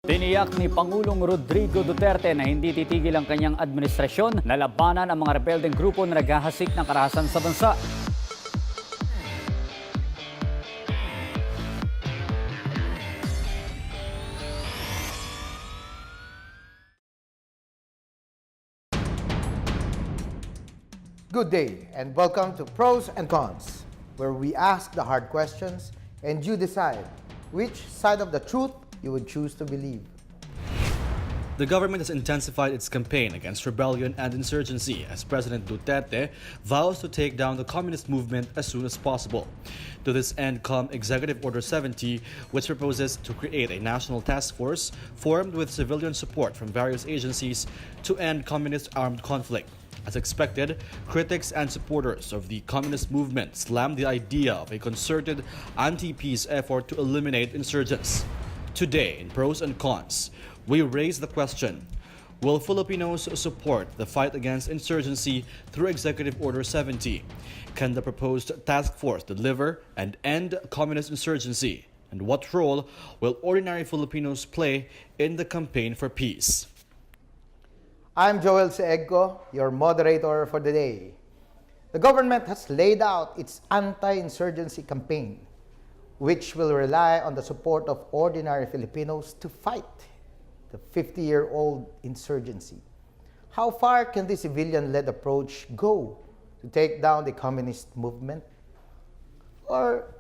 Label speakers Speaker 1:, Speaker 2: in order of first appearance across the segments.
Speaker 1: Tiniyak ni Pangulong Rodrigo Duterte na hindi titigil ang kanyang administrasyon na labanan ang mga rebeldeng grupo na naghahasik ng karahasan sa bansa.
Speaker 2: Good day and welcome to Pros and Cons, where we ask the hard questions and you decide which side of the truth you would choose to believe.
Speaker 3: The government has intensified its campaign against rebellion and insurgency as President Duterte vows to take down the communist movement as soon as possible. To this end come Executive Order 70, which proposes to create a national task force formed with civilian support from various agencies to end communist armed conflict. As expected, critics and supporters of the communist movement slammed the idea of a concerted anti-peace effort to eliminate insurgents. Today, in Pros and Cons, we raise the question, will Filipinos support the fight against insurgency through Executive Order 70? Can the proposed task force deliver and end communist insurgency? And what role will ordinary Filipinos play in the campaign for peace?
Speaker 2: I'm Egco, your moderator for the day. The government has laid out its anti-insurgency campaign, which will rely on the support of ordinary Filipinos to fight the 50-year-old insurgency. How far can this civilian-led approach go to take down the communist movement? Or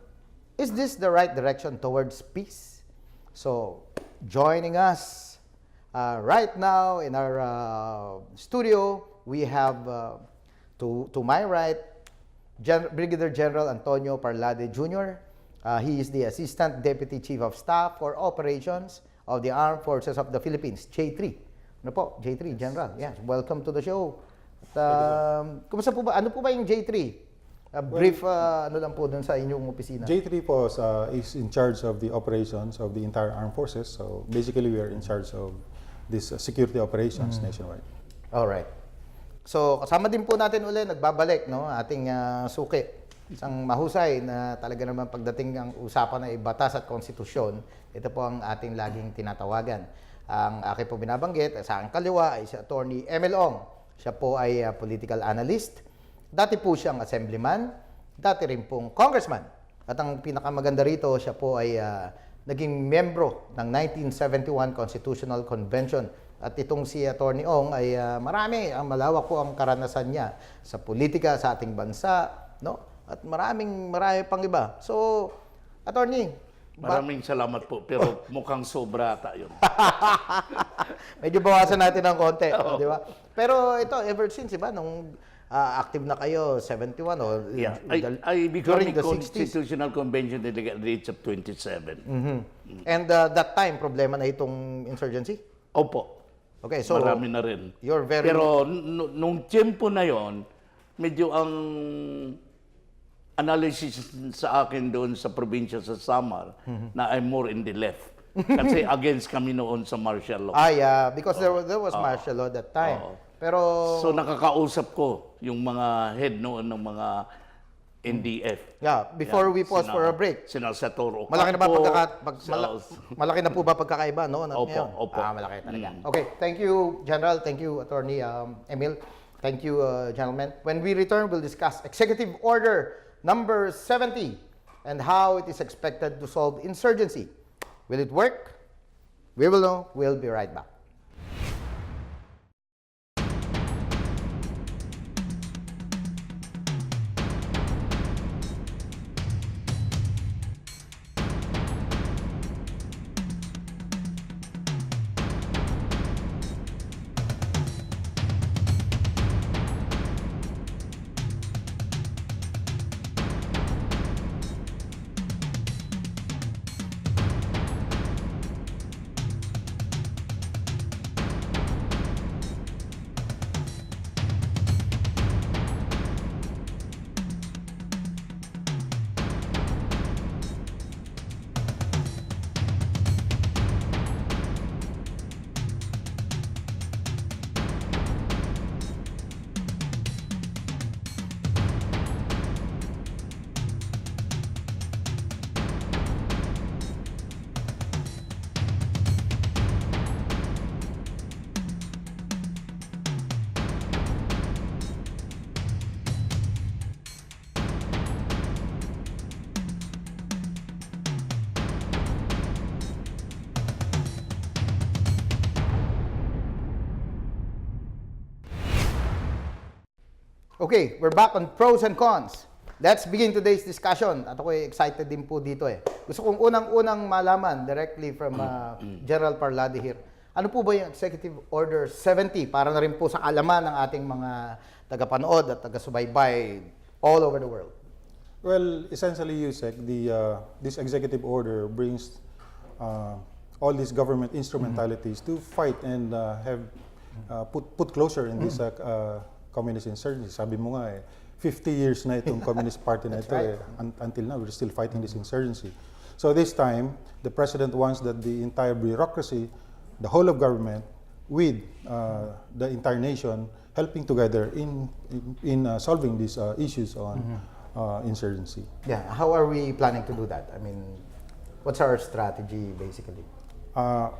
Speaker 2: is this the right direction towards peace? So, joining us right now in our studio, we have to my right, Brigadier General Antonio Parlade Jr. He is the Assistant Deputy Chief of Staff for Operations of the Armed Forces of the Philippines, J3. Ano po, J3, General. Yes, welcome to the show. Kumusta po ba? Ano po ba yung J3? Brief, ano lang po dun sa inyong opisina?
Speaker 4: J3 po is in charge of the operations of the entire armed forces. So basically, we are in charge of this security operations nationwide.
Speaker 2: Alright. So kasama din po natin uli, nagbabalik, no, ating suki. Isang mahusay na talaga naman pagdating ang usapan ay batas at konstitusyon. Ito po ang ating laging tinatawagan. Ang aking po binabanggit, sa aking kaliwa ay si Atty. Emil. Siya po ay political analyst. Dati po siyang assemblyman. Dati rin pong congressman. At ang pinakamaganda rito, siya po ay naging membro ng 1971 Constitutional Convention. At itong si Atty. Ong ay marami, ang malawak po ang karanasan niya sa politika sa ating bansa, no? At marami pang iba. So, Attorney,
Speaker 5: maraming salamat po, pero mukhang sobra tayo.
Speaker 2: medyo bawasan natin ng konti, di ba? Pero ito, ever since, di ba, nung active na kayo, 71, o
Speaker 5: Yeah, I became
Speaker 2: during the
Speaker 5: a
Speaker 2: 60s.
Speaker 5: Constitutional Convention delegate at the age of 27.
Speaker 2: And that time, problema na itong insurgency?
Speaker 5: Opo,
Speaker 2: Okay, so
Speaker 5: marami na rin.
Speaker 2: you're very...
Speaker 5: Pero nung tiyempo na yon, medyo ang analysis sa akin doon sa probinsya sa Samar na I'm more in the left. Kasi against kami noon sa martial law.
Speaker 2: yeah, because there was martial law that time. Pero...
Speaker 5: So nakakausap ko yung mga head noon ng mga NDF.
Speaker 2: Yeah, before we pause for a break.
Speaker 5: Sina Satoro.
Speaker 2: Malaki na ba malaki na po ba pagkakaiba, no?
Speaker 5: Opo,
Speaker 2: Ngayon?
Speaker 5: opo.
Speaker 2: Malaki talaga. Okay, thank you, General. Thank you, Attorney Emil. Thank you, gentlemen. When we return, we'll discuss Executive Order number 70 and how it is expected to solve insurgency. Will it work? We will know. We'll be right back. Okay, we're back on pros and cons. Let's begin today's discussion. At ako'y excited din po dito eh. Gusto kong unang-unang malaman directly from General Parlade here. Ano po ba yung Executive Order 70 para na rin po sa alaman ng ating mga tagapanood at taga-subaybay all over the world?
Speaker 4: Well, essentially, Usec, this executive order brings all these government instrumentalities to fight and have put closure in this communist insurgency. Sabi mo nga 50 years na itong Communist Party na ito until now we're still fighting this insurgency. So this time, the President wants that the entire bureaucracy, the whole of government, with the entire nation, helping together in solving these issues on insurgency.
Speaker 2: Yeah, how are we planning to do that? I mean, what's our strategy basically?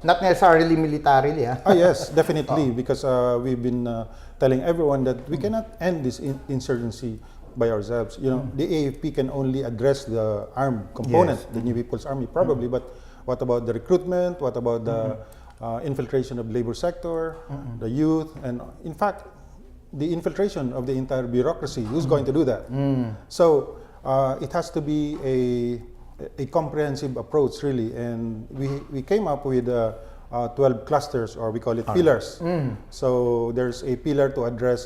Speaker 2: Not necessarily militarily, huh?
Speaker 4: Yes, definitely, because we've been telling everyone that we cannot end this insurgency by ourselves. You know, the AFP can only address the armed component, the New People's Army, probably, but what about the recruitment? What about the infiltration of the labor sector, the youth, and in fact, the infiltration of the entire bureaucracy? Who's going to do that? So it has to be a comprehensive approach, really, and we came up with 12 clusters, or we call it pillars. So there's a pillar to address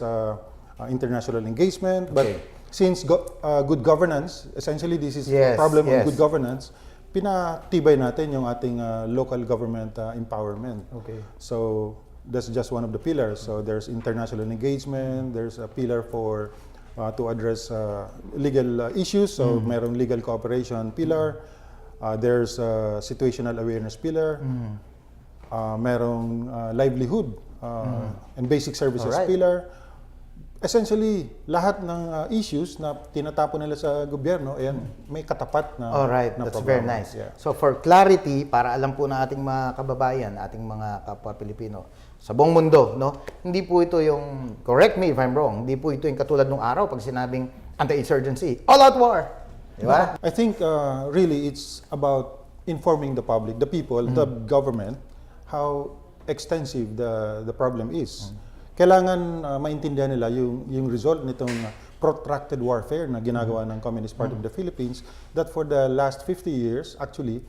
Speaker 4: international engagement, but since good governance, essentially this is a problem of good governance, pinatibay natin yung ating local government empowerment. So that's just one of the pillars. So there's international engagement, there's a pillar for to address legal issues, so merong legal cooperation pillar, there's a situational awareness pillar, merong livelihood and basic services pillar. Essentially, lahat ng issues na tinatapon nila sa gobyerno, ayan, may katapat na
Speaker 2: Alright,
Speaker 4: na
Speaker 2: that's
Speaker 4: programa.
Speaker 2: very nice.
Speaker 4: Yeah.
Speaker 2: So for clarity, para alam po ng ating mga kababayan, ating mga kapwa Pilipino, sa buong mundo, no? Hindi po ito yung, correct me if I'm wrong, hindi po ito yung katulad nung araw pag sinabing anti-insurgency, all-out war. Di ba?
Speaker 4: I think really it's about informing the public, the people, the government, how extensive the problem is. Kailangan maintindihan nila yung result nitong protracted warfare na ginagawa ng Communist Party of the Philippines, that for the last 50 years, actually,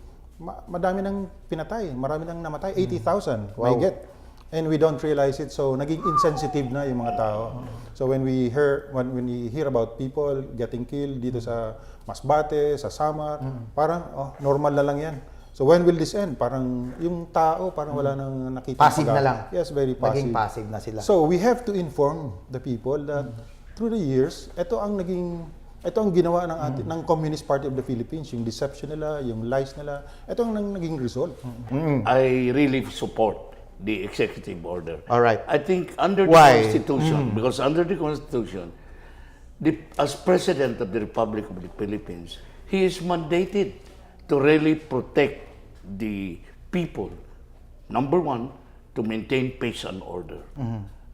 Speaker 4: madami nang pinatay, marami nang namatay, 80,000, may get. And we don't realize it, so naging insensitive na yung mga tao. So when we hear about people getting killed dito sa Masbate, sa Samar, parang normal na lang yan. So when will this end? Parang yung tao parang wala nang nakita.
Speaker 2: Passive na lang.
Speaker 4: Yes, very passive.
Speaker 2: Naging passive na sila.
Speaker 4: So we have to inform the people that through the years, ito ang ginawa ng Communist Party of the Philippines, yung deception nila, yung lies nila, ito ang naging result.
Speaker 5: I really support the executive order.
Speaker 2: All right.
Speaker 5: I think under the
Speaker 2: Why?
Speaker 5: Constitution, because under the Constitution, as President of the Republic of the Philippines, he is mandated to really protect the people. Number one, to maintain peace and order,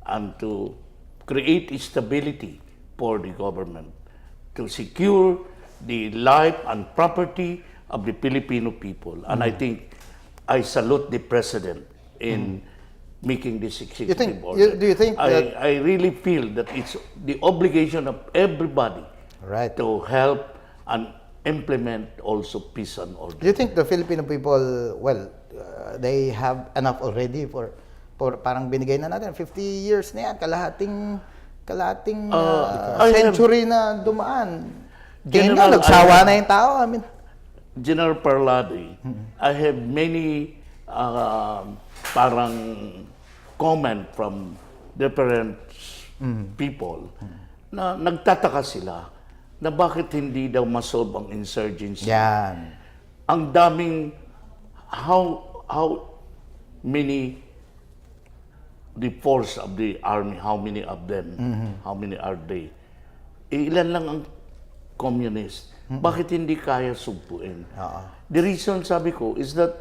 Speaker 5: and to create stability for the government, to secure the life and property of the Filipino people. And I think I salute the President in making this executive order.
Speaker 2: Do you think that
Speaker 5: I really feel that it's the obligation of everybody to help and implement also peace and order.
Speaker 2: Do you think the Filipino people, well, they have enough already for parang binigay na natin 50 years na yan, kalahating century na dumaan. Tingin na, nagsawa na yung tao. I mean,
Speaker 5: General Parlade, I have many parang comment from different people na nagtataka sila na bakit hindi daw masolve ang insurgency.
Speaker 2: yan.
Speaker 5: Ang daming, how many the force of the army, how many of them, how many are they? Ilan lang ang communist. Bakit hindi kaya sugpuin? The reason, sabi ko, is that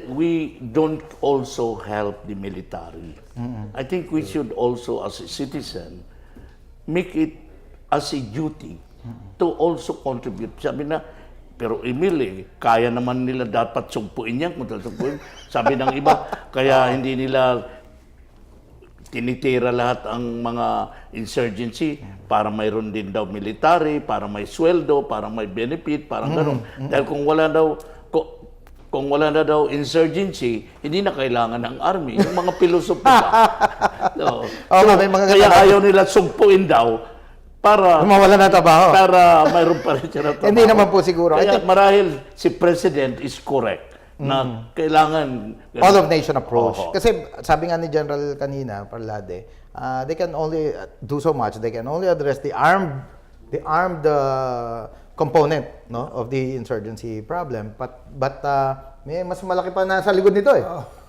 Speaker 5: we don't also help the military. I think we should also, as a citizen, make it as a duty to also contribute. Sabi na, pero Emil, kaya naman nila dapat sugpuin yan. Kung sugpuin, sabi ng iba, kaya hindi nila tinitira lahat ang mga insurgency para mayroon din daw military, para may sweldo, para may benefit, parang gano'n. Dahil kung wala na daw insurgency, hindi na kailangan ng army. Yung mga pilosopo ba? So,
Speaker 2: may mga
Speaker 5: kaya
Speaker 2: ganun.
Speaker 5: ayaw nila sugpuin daw para
Speaker 2: Mawala na trabaho.
Speaker 5: para mayroon pa rin siya na trabaho.
Speaker 2: Hindi naman po siguro. I
Speaker 5: Kaya
Speaker 2: think-
Speaker 5: marahil si President is correct na kailangan
Speaker 2: All of nation approach.
Speaker 5: Oo.
Speaker 2: Kasi sabi nga ni General kanina, Parlade, they can only do so much. They can only address the armed component, no, of the insurgency problem. But may mas malaki pa nasa likod nito eh.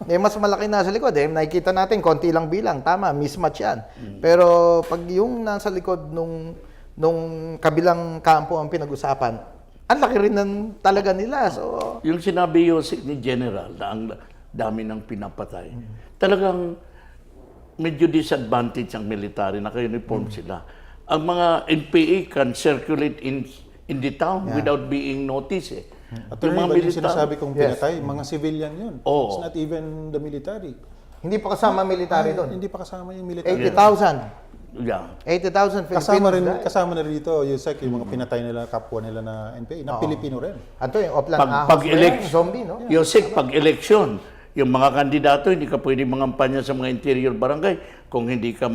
Speaker 2: May mas malaki nasa likod eh. Nakikita natin konti lang bilang, tama, mismatch 'yan. Pero pag yung nasa likod nung kabilang kampo ang pinag-usapan, ang laki rin ng talaga nila. So
Speaker 5: Yung sinabi Usec ni General na ang dami ng pinapatay, talagang medyo disadvantage ang military, naka-uniform sila. Ang mga NPA can circulate in the town without being noticed eh.
Speaker 4: Attorney,
Speaker 5: Yung mga
Speaker 4: ba yung
Speaker 5: military,
Speaker 4: sinasabi kong
Speaker 2: Yes.
Speaker 4: pinatay, mga civilian yun.
Speaker 5: Oo.
Speaker 4: It's not even the military.
Speaker 2: hindi pa kasama military doon.
Speaker 4: Hindi pa kasama yung military.
Speaker 2: 80,000.
Speaker 5: yeah.
Speaker 2: 80,000 Filipinos.
Speaker 4: Kasama na rito, Usec, yung mga pinatay nila, kapwa nila na NPA, na Pilipino rin.
Speaker 2: Ato yung Oplan Ahos
Speaker 5: Pag-elect,
Speaker 2: zombie, no?
Speaker 5: Usec, pag-eleksyon, yung mga kandidato, hindi ka pwede mangampanya sa mga interior barangay kung hindi ka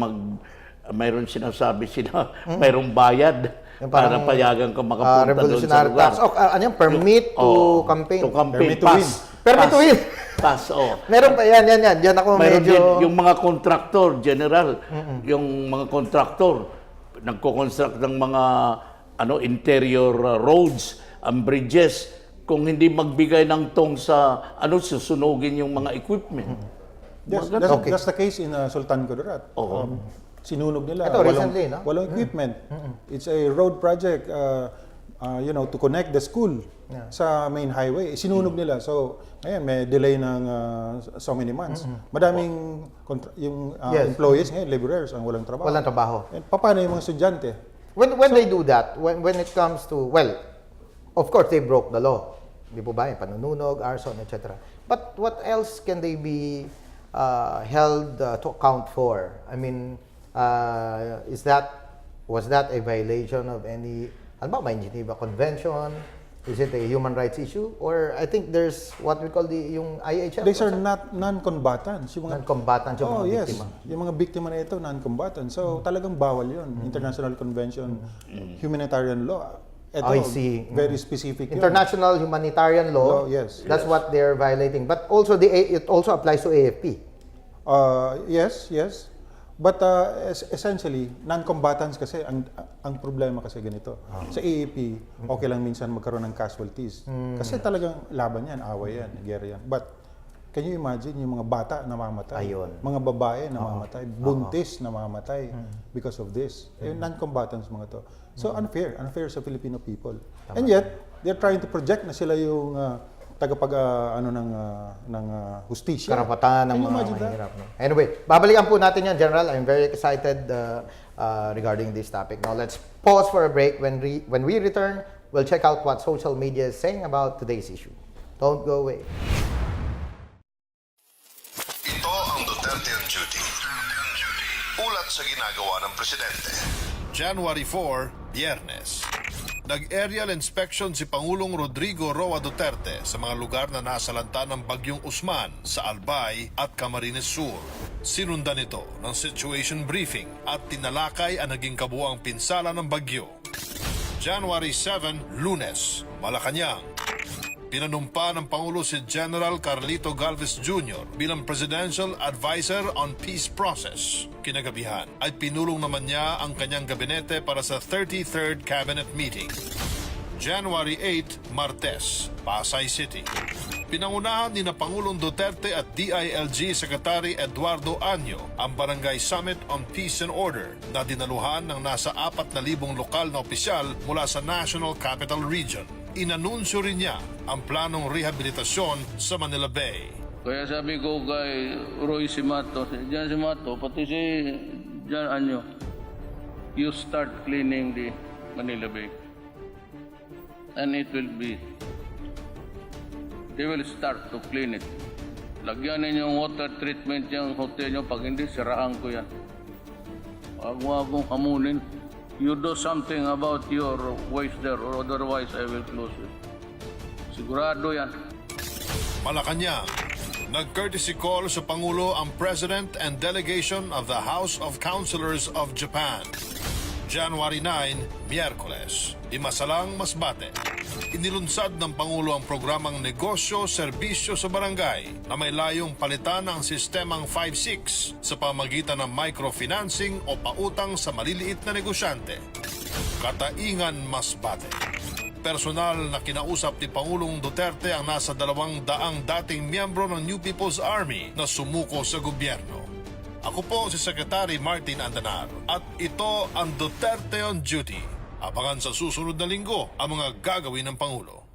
Speaker 5: mayroon sinasabi sila, mayroong bayad
Speaker 2: Yung
Speaker 5: para
Speaker 2: parang,
Speaker 5: payagan ka makapunta doon sa
Speaker 2: revolutionary
Speaker 5: lugar.
Speaker 2: tax. Ano yung permit to campaign?
Speaker 5: To campaign.
Speaker 4: Permit to
Speaker 5: Pass.
Speaker 4: win.
Speaker 2: Permit to win.
Speaker 5: Pass, oh.
Speaker 2: Meron pa yan. Diyan ako
Speaker 5: Mayroon
Speaker 2: medyo...
Speaker 5: din yung mga contractor, general, yung mga contractor, nagko-construct ng mga interior roads, and bridges, kung hindi magbigay ng tong sa susunugin yung mga equipment.
Speaker 4: Yes,
Speaker 5: Mga
Speaker 4: that's,
Speaker 2: Okay.
Speaker 4: that's the case in Sultan Kudarat.
Speaker 5: Oo.
Speaker 4: Sinunog nila.
Speaker 2: Ito, recently, no?
Speaker 4: Walang equipment. It's a road project, to connect the school sa main highway. Sinunog nila. So, ngayon, may delay ng so many months. Madaming
Speaker 2: Yes.
Speaker 4: employees ngayon, laborers, ang walang trabaho.
Speaker 2: Walang trabaho.
Speaker 4: And paano yung mga estudyante?
Speaker 2: When they do that, when it comes to, well, of course, they broke the law. Di po ba? Yung panununog, arson, etc. But what else can they be held to account for? I mean, was that a violation of any, ano ba, may Geneva Convention? Is it a human rights issue? Or I think there's what we call yung IHL.
Speaker 4: These are not non-combatants. Yung mga
Speaker 2: non-combatants yung mga
Speaker 4: yes.
Speaker 2: biktima.
Speaker 4: Yung mga biktima na ito, non-combatant. So, talagang bawal yun. International Convention, humanitarian law. Ito,
Speaker 2: I see.
Speaker 4: very specific yun.
Speaker 2: International humanitarian law.
Speaker 4: Law, yes.
Speaker 2: That's what they're violating. But also it also applies to AFP.
Speaker 4: Yes. But essentially, non-combatants kasi, ang problema kasi ganito. Sa AAP, okay lang minsan magkaroon ng casualties. Kasi talagang laban yan, away yan, gera yan. But, can you imagine yung mga bata na mamatay?
Speaker 2: Ayun.
Speaker 4: Mga babae na mamatay, buntis na mamatay because of this. Yung non-combatants mga to. So, unfair sa Filipino people. And yet, they're trying to project na sila yung ng hustisya.
Speaker 2: Karapatan ng
Speaker 4: Can you
Speaker 2: mga
Speaker 4: imagine that?
Speaker 2: mahirap. No? Anyway, babalikan po natin yan, General. I'm very excited regarding this topic. Now, let's pause for a break. When we return, we'll check out what social media is saying about today's issue. Don't go away.
Speaker 6: Ito ang Duterte on Duty. Ulat sa ginagawa ng Presidente.
Speaker 7: January 4, Biyernes. Nag-aerial inspection si Pangulong Rodrigo Roa Duterte sa mga lugar na nasalanta ng Bagyong Usman sa Albay at Camarines Sur. Sinundan ito ng situation briefing at tinalakay ang naging kabuuang pinsala ng bagyo. January 7, Lunes, Malacanang. Pinanumpa ng Pangulo si General Carlito Galvez Jr. bilang Presidential Advisor on Peace Process. Kinagabihan ay pinulong naman niya ang kanyang gabinete para sa 33rd Cabinet Meeting. January 8, Martes, Pasay City. Pinangunahan ni na Pangulong Duterte at DILG Secretary Eduardo Año ang Barangay Summit on Peace and Order na dinaluhan ng nasa 4,000 lokal na opisyal mula sa National Capital Region. Inanunsyo rin niya ang planong rehabilitasyon sa Manila Bay.
Speaker 8: Kaya sabi ko kay Roy Simato, pati si Jan Anyo, you start cleaning the Manila Bay. And it will be, they will start to clean it Lagyan ninyo yung water treatment yung hotel nyo. Pag hindi, siraan ko yan. Huwag mo akong hamunin. You do something about your waste there or otherwise I will close it. Sigurado yan.
Speaker 7: Malacanang, nag-courtesy call sa Pangulo ang President and delegation of the House of Councilors of Japan. January 9, Miyerkules, Dimasalang, Masbate. Inilunsad ng Pangulo ang programang Negosyo, Serbisyo sa Barangay na may layong palitan ang sistemang 5-6 sa pamagitan ng microfinancing o pautang sa maliliit na negosyante. Kataingan, Masbate. Personal na kinausap ni Pangulong Duterte ang nasa 200 dating miyembro ng New People's Army na sumuko sa gobyerno. Ako po si Secretary Martin Andanar at ito ang Duterte on Duty. Abangan sa susunod na linggo ang mga gagawin ng Pangulo.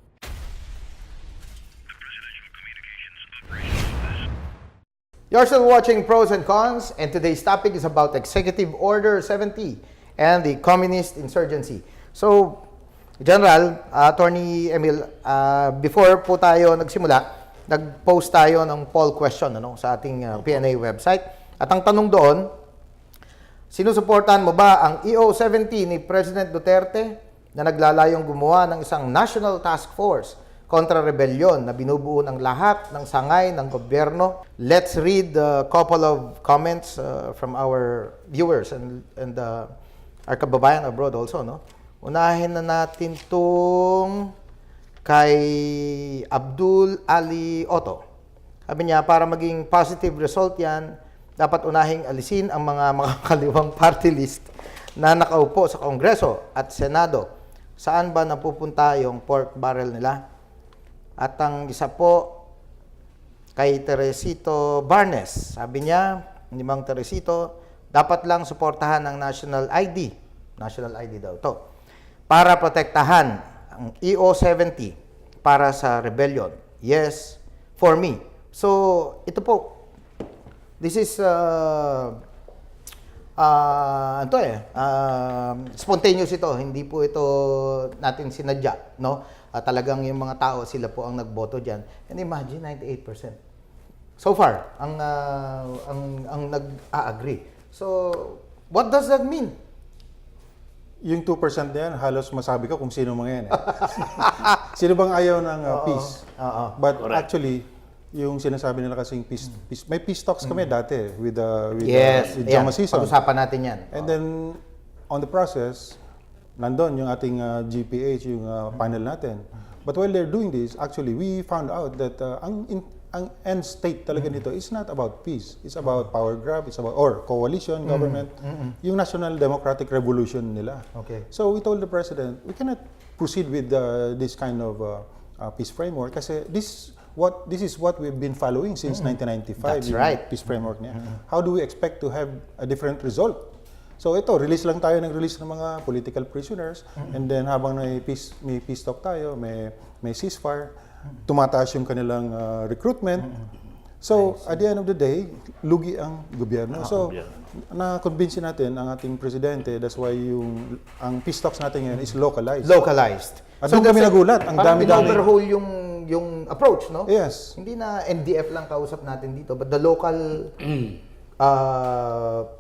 Speaker 2: You're still watching Pros and Cons, and today's topic is about Executive Order 70 and the communist insurgency. So, General, Atty. Emil, before po tayo nagsimula, nag-post tayo ng poll question sa ating PNA website. At ang tanong doon, sinusuportahan mo ba ang EO70 ni President Duterte na naglalayong gumawa ng isang national task force kontra rebellion na binubuo ng lahat ng sangay ng gobyerno? Let's read a couple of comments from our viewers and our kababayan abroad also. Unahin na natin itong kay Abdul Ali Otto. Sabi niya, para maging positive result yan, dapat unahing alisin ang mga makakaliwang party list na nakaupo sa Kongreso at Senado. Saan ba napupunta yung pork barrel nila? At ang isa po, kay Teresito Barnes. Sabi niya, ni Mang Teresito, dapat lang suportahan ang national ID. National ID daw to. Para protektahan ang EO70 para sa rebellion. Yes, for me. So, ito po. This is spontaneous ito. Hindi po ito natin sinadya, talagang yung mga tao, sila po ang nagboto diyan. And imagine 98%. So far, ang nag-agree. So, what does that mean?
Speaker 4: Yung 2% na yan, halos masabi ko kung sino mga yan. Sino bang ayaw ng peace? But
Speaker 5: Correct.
Speaker 4: actually, yung sinasabi nila kasing peace, may peace talks kami dati with
Speaker 2: Yes,
Speaker 4: Jama Season.
Speaker 2: pag-usapan natin yan.
Speaker 4: And then, on the process, nandun yung ating GPH, yung panel natin. But while they're doing this, actually, we found out that ang end state talaga nito is not about peace. It's about power grab, it's about, or coalition, government, yung National Democratic Revolution nila.
Speaker 2: Okay.
Speaker 4: So we told the President, we cannot proceed with this kind of peace framework kasi this is what we've been following since 1995.
Speaker 2: That's
Speaker 4: yung
Speaker 2: right.
Speaker 4: Peace framework niya. How do we expect to have a different result? So ito, release lang tayo ng release ng mga political prisoners, and then habang may peace talk tayo, may ceasefire, tumataas yung kanilang recruitment. So, at the end of the day, lugi ang gobyerno. So, na-convince natin ang ating presidente, that's why ang peace talks natin ngayon is localized.
Speaker 2: Localized.
Speaker 4: At doon kami nagulat, ang dami-dami.
Speaker 2: Overhaul yung approach, no?
Speaker 4: Yes.
Speaker 2: Hindi na NDF lang kausap natin dito, but the local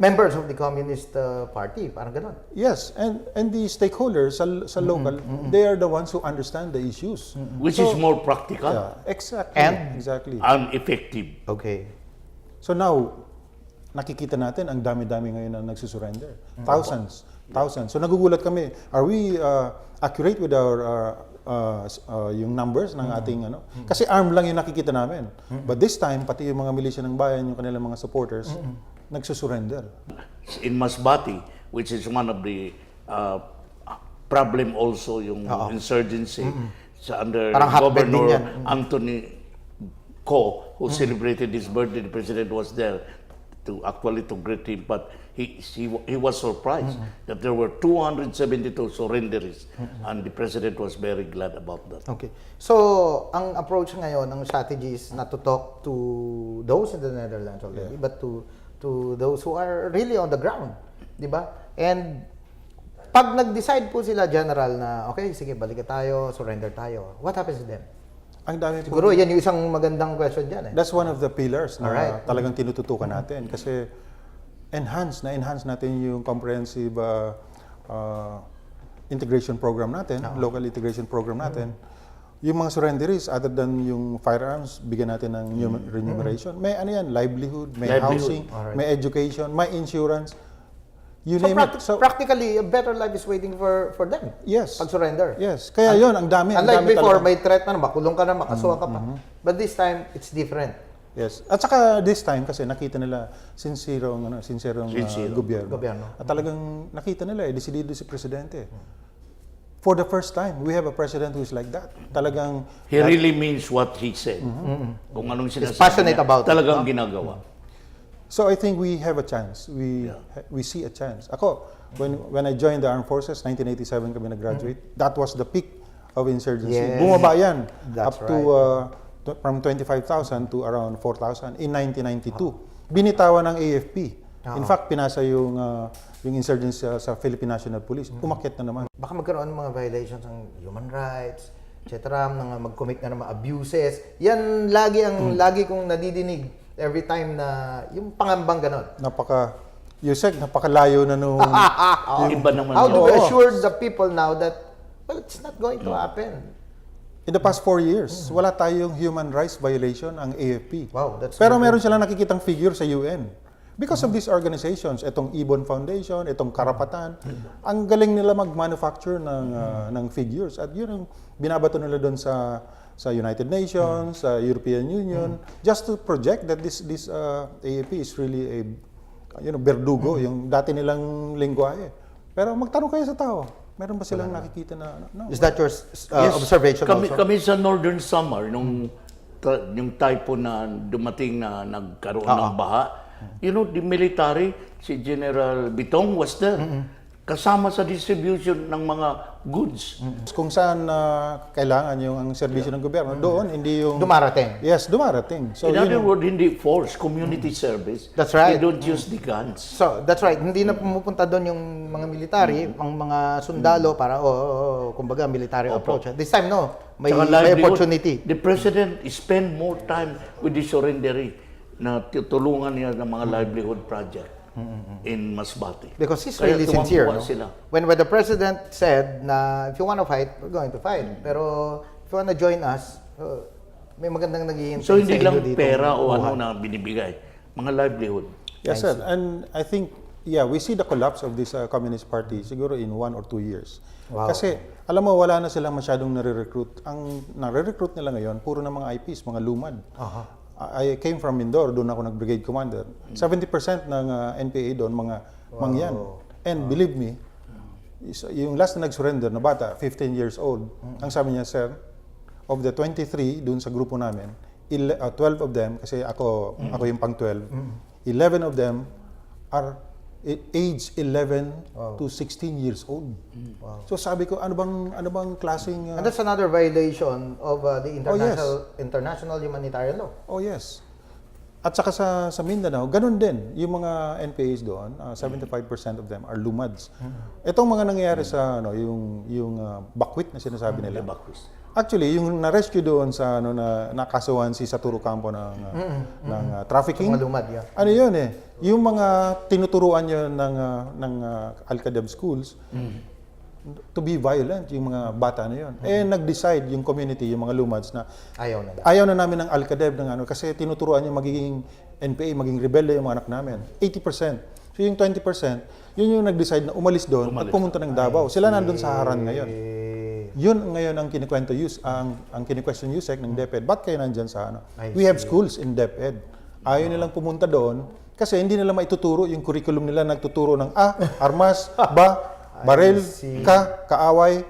Speaker 2: members of the Communist Party, parang ganon.
Speaker 4: Yes, and the stakeholders sa local, they are the ones who understand the issues.
Speaker 5: Which is more practical
Speaker 4: Yeah, exactly.
Speaker 2: And-
Speaker 4: exactly.
Speaker 5: and effective.
Speaker 2: Okay.
Speaker 4: So now, nakikita natin ang dami-dami ngayon na nagsusurrender. Thousands. So nagugulat kami, are we accurate with our yung numbers ng ating Kasi arm lang yung nakikita namin. But this time, pati yung mga milisya ng bayan, yung kanilang mga supporters, nagsusurrender.
Speaker 5: In Masbate, which is one of the problem also yung insurgency sa under
Speaker 2: Parang hotbed din
Speaker 5: Governor
Speaker 2: yan.
Speaker 5: Anthony Co, who celebrated his birthday. The president was there to greet him, but he was surprised that there were 272 surrenderies, and the president was very glad about that.
Speaker 2: Okay. So, ang approach ngayon, ang strategy is not to talk to those in the Netherlands already, but to those who are really on the ground. Di ba? And pag nag-decide po sila, General, na okay, sige, balik tayo, surrender tayo, what happens to them?
Speaker 4: Ang dami po.
Speaker 2: Siguro yan yung isang magandang question dyan.
Speaker 4: That's one of the pillars na
Speaker 2: Alright.
Speaker 4: talagang tinututukan natin kasi enhance natin yung comprehensive integration program natin, local integration program natin. Yung mga surrenderies, other than yung firearms, bigyan natin ng remuneration. May ano yan, livelihood, may housing, may education, may insurance. You
Speaker 2: So,
Speaker 4: name it. So,
Speaker 2: practically, a better life is waiting for them.
Speaker 4: yes.
Speaker 2: Pag surrender.
Speaker 4: Yes. Kaya yon ang dami. Ang
Speaker 2: Unlike
Speaker 4: dami
Speaker 2: before,
Speaker 4: talaga.
Speaker 2: may threat na, makulong ka na, makasuha ka pa. But this time, it's different.
Speaker 4: Yes. At saka this time kasi nakita nila sincerong gobyerno. At talagang nakita nila desidido si presidente. For the first time, we have a president who is like that. Talagang
Speaker 5: He really means what he said. Kung anong sinasabi
Speaker 2: passionate
Speaker 5: niya,
Speaker 2: about it,
Speaker 5: talagang ginagawa.
Speaker 4: So I think we have a chance. We see a chance. Ako, when I joined the armed forces, 1987 kami nag-graduate. That was the peak of insurgency.
Speaker 2: Yes.
Speaker 4: Bumaba yan
Speaker 2: That's
Speaker 4: up to from 25,000 to around 4,000 in 1992. Binitawan ng AFP. In fact, pinasa yung insurgency sa Philippine National Police. Umakyat na naman.
Speaker 2: Baka magkaroon ng mga violations ng human rights, etc. Mag-commit na ng mga abuses. Yan lagi kong nadidinig every time na yung pangambang ganon.
Speaker 4: Usec, napakalayo na nung...
Speaker 5: Iba naman
Speaker 2: How
Speaker 5: yun.
Speaker 2: do we assure the people now that, well, it's not going to happen?
Speaker 4: In the past 4 years, wala tayong human rights violation ang AFP.
Speaker 2: Wow, that's
Speaker 4: Pero
Speaker 2: good.
Speaker 4: meron silang nakikitang figure sa UN. Because of these organizations, itong Ibon Foundation, itong Karapatan, ang galing nila mag-manufacture ng figures. At yun ang binabato nila doon sa United Nations, sa European Union, just to project that this AFP is really a berdugo, yung dati nilang lengguwahe. Pero magtanong kayo sa tao, meron ba silang nakikita na no?
Speaker 2: Is that your observation also?
Speaker 5: Kami sa Northern Summer, yung typhoon na dumating na nagkaroon ng baha, the military, si General Bitong was there. Kasama sa distribution ng mga goods.
Speaker 4: Kung saan kailangan yung ang serbisyo ng gobyerno, doon hindi yung...
Speaker 2: Dumarating.
Speaker 4: Yes, dumarating. So,
Speaker 5: In
Speaker 4: yun
Speaker 5: other
Speaker 4: yung-
Speaker 5: words, hindi force, community service.
Speaker 2: That's right.
Speaker 5: They don't use the guns.
Speaker 2: So, that's right. Hindi na pumupunta doon yung mga military, ang mga sundalo para, kumbaga, military approach. This time, no. May
Speaker 5: Tsaka livelihood.
Speaker 2: opportunity.
Speaker 5: The president spend more time with the surrendery na tutulungan niya ng mga livelihood project in Masbate.
Speaker 2: Because he's
Speaker 5: Kaya
Speaker 2: really sincere.
Speaker 5: tuwang-tuwa
Speaker 2: No?
Speaker 5: sila.
Speaker 2: When the president said na if you want to fight, we're going to fight. Pero if you want to join us, may magandang naghihintay
Speaker 5: So hindi
Speaker 2: sa
Speaker 5: lang
Speaker 2: inyo dito.
Speaker 5: pera o ano na binibigay, mga livelihood.
Speaker 4: Yes, sir. And I think, we see the collapse of this Communist Party siguro in 1 or 2 years.
Speaker 2: Wow.
Speaker 4: Kasi, alam mo, wala na silang masyadong nare-recruit. Ang nare-recruit nila ngayon, puro na mga IPs, mga lumad. I came from Mindoro, doon ako nag-brigade commander. 70% ng NPA doon, mga mangyan. And believe me, yung last na nag-surrender na bata, 15 years old, ang sabi niya, sir, of the 23 doon sa grupo namin, 12 of them, kasi ako yung pang 12, 11 of them are age 11 to 16 years old. Wow. So sabi ko, ano bang klaseng...
Speaker 2: And that's another violation of the international humanitarian law.
Speaker 4: Oh yes. At saka sa Mindanao, ganun din. Yung mga NPAs doon, 75% of them are lumads. Itong mga nangyayari sa yung bakwit na sinasabi nila. Actually, yung na-rescue doon sa na nakasuhan si Saturo Campo ng trafficking.
Speaker 2: Mga lumad, yeah.
Speaker 4: Ano yun yung mga tinuturuan yun ng Al-Qaeda schools to be violent, yung mga bata na yun. Nag-decide yung community, yung mga lumads na ayaw na namin ng Al-Qaeda kasi tinuturuan yung magiging NPA, maging rebelde yung mga anak namin. 80%. So yung 20%, yun yung nag-decide na umalis doon at pumunta ng Davao. Sila nandun sa Haran ngayon. Yun ngayon ang kinikwento ang kini-question Usec ng DepEd. Ba't kayo nandyan sa We have schools in DepEd. Ayaw nilang pumunta doon kasi hindi nila maituturo yung curriculum nila nagtuturo ng armas, baril, kaaway,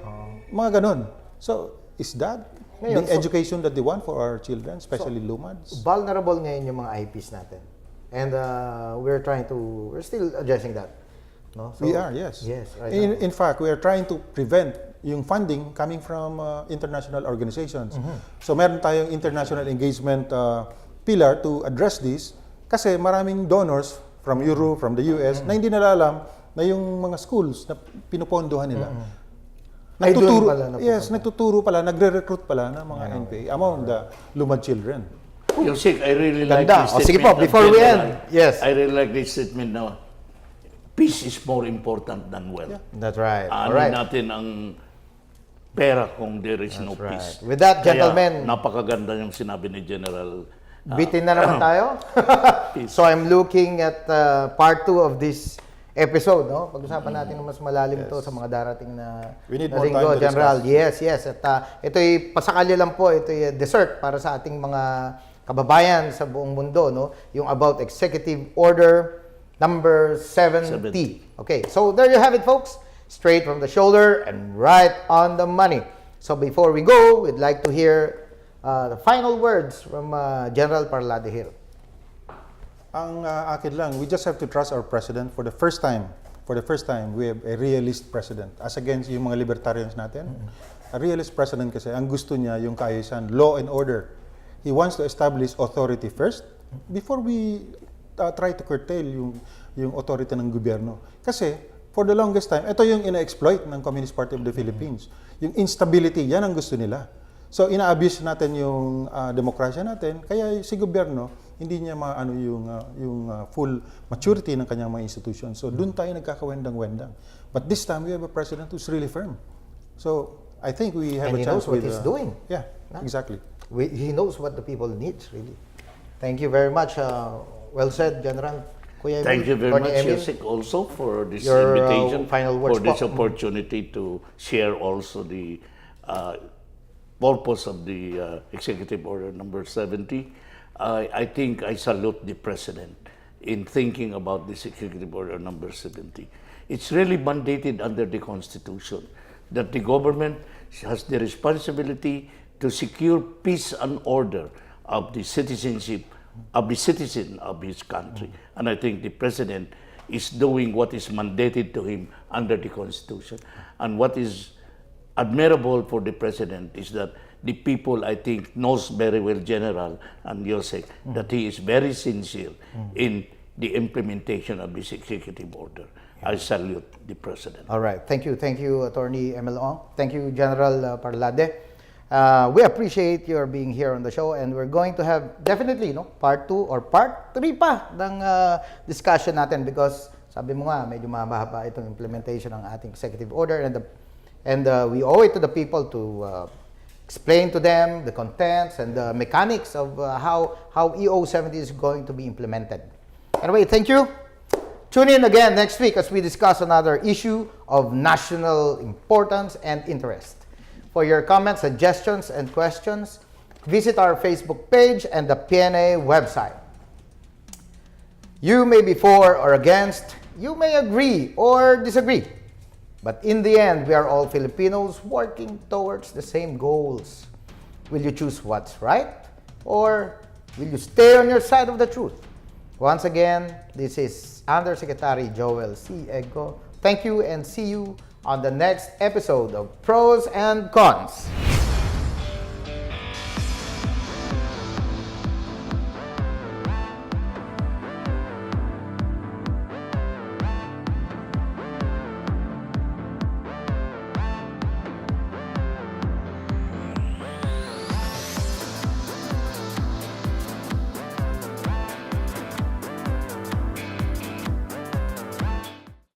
Speaker 4: mga ganon. So, is that the education that they want for our children, especially lumads?
Speaker 2: Vulnerable ngayon yung mga IPs natin. And we're still addressing that. No? So,
Speaker 4: We are, yes.
Speaker 2: Yes, right.
Speaker 4: In fact, we are trying to prevent yung funding coming from international organizations. So meron tayong international engagement pillar to address this kasi maraming donors from Europe, from the US, na hindi nila alam na yung mga schools na pinupondohan nila
Speaker 2: Ay, doon
Speaker 4: nagtuturo,
Speaker 2: pala napupunta.
Speaker 4: yes, nagtuturo pala, nagre-recruit pala ng mga NPA among the lumad children.
Speaker 5: Usec, I really like
Speaker 2: Ganda.
Speaker 5: this
Speaker 2: O, sige
Speaker 5: statement.
Speaker 2: po, before we
Speaker 5: General.
Speaker 2: end, yes.
Speaker 5: I really like this statement na peace is more important than wealth.
Speaker 2: That's right. All
Speaker 5: Ano
Speaker 2: right.
Speaker 5: natin ang pera kung there is no
Speaker 2: right.
Speaker 5: peace.
Speaker 2: With that, gentlemen,
Speaker 5: Kaya, napakaganda yung sinabi ni General.
Speaker 2: Bitin na naman tayo. So I'm looking at part 2 of this episode, no? Pag-usapan natin ng mas malalim to sa mga darating na
Speaker 4: We need
Speaker 2: na
Speaker 4: more
Speaker 2: linggo,
Speaker 4: time to
Speaker 2: General.
Speaker 4: discuss.
Speaker 2: Yes. At ito'y pasakalya lang po, ito'y dessert para sa ating mga kababayan sa buong mundo, no? Yung about Executive Order number 70. Okay, so there you have it, folks. Straight from the shoulder and right on the money. So before we go, we'd like to hear the final words from General Parlade here.
Speaker 4: Ang akin lang, we just have to trust our president for the first time. For the first time, we have a realist president. As against yung mga libertarians natin. A realist president kasi, ang gusto niya yung kaayusan, law and order. He wants to establish authority first before we try to curtail yung authority ng gobyerno. Kasi, for the longest time, ito yung ina-exploit ng Communist Party of the Philippines. Yung instability, yan ang gusto nila. So, ina-abuse natin yung demokrasya natin, kaya si gobyerno, hindi niya maano yung full maturity ng kanyang mga institutions. So, doon tayo nagkakawendang-wendang. But this time, we have a president who's really firm. So, I think we have
Speaker 2: And
Speaker 4: a
Speaker 2: he
Speaker 4: chance
Speaker 2: knows what
Speaker 4: with...
Speaker 2: he's doing.
Speaker 4: Yeah, exactly.
Speaker 2: He knows what the people need, really. Thank you very much. Well said, General. Kuya Emil,
Speaker 5: Thank you very
Speaker 2: Atty.
Speaker 5: much,
Speaker 2: Emil.
Speaker 5: Usec, also for this
Speaker 2: Your,
Speaker 5: invitation,
Speaker 2: final words
Speaker 5: for this
Speaker 2: po.
Speaker 5: opportunity to share also the purpose of the Executive Order number 70. I think I salute the President in thinking about this Executive Order number 70. It's really mandated under the Constitution that the government has the responsibility to secure peace and order of the citizenship of the citizen of his country. And I think the President is doing what is mandated to him under the Constitution. And what is admirable for the President is that the people, I think, knows very well, General and Usec, that he is very sincere in the implementation of this executive order. I salute the President.
Speaker 2: All right. Thank you, Attorney Emil Ong. Thank you, General Parlade. We appreciate your being here on the show, and we're going to have definitely part 2 or part 3 pa ng discussion natin because sabi mo nga medyo mahaba itong implementation ng ating executive order, and we owe it to the people to explain to them the contents and the mechanics of how EO70 is going to be implemented. Anyway, thank you. Tune in again next week as we discuss another issue of national importance and interest. For your comments, suggestions, and questions, visit our Facebook page and the PNA website. You may be for or against, you may agree or disagree, but in the end, we are all Filipinos working towards the same goals. Will you choose what's right, or will you stay on your side of the truth? Once again, this is Undersecretary Joel C. Egco. Thank you and see you on the next episode of Pros and Cons.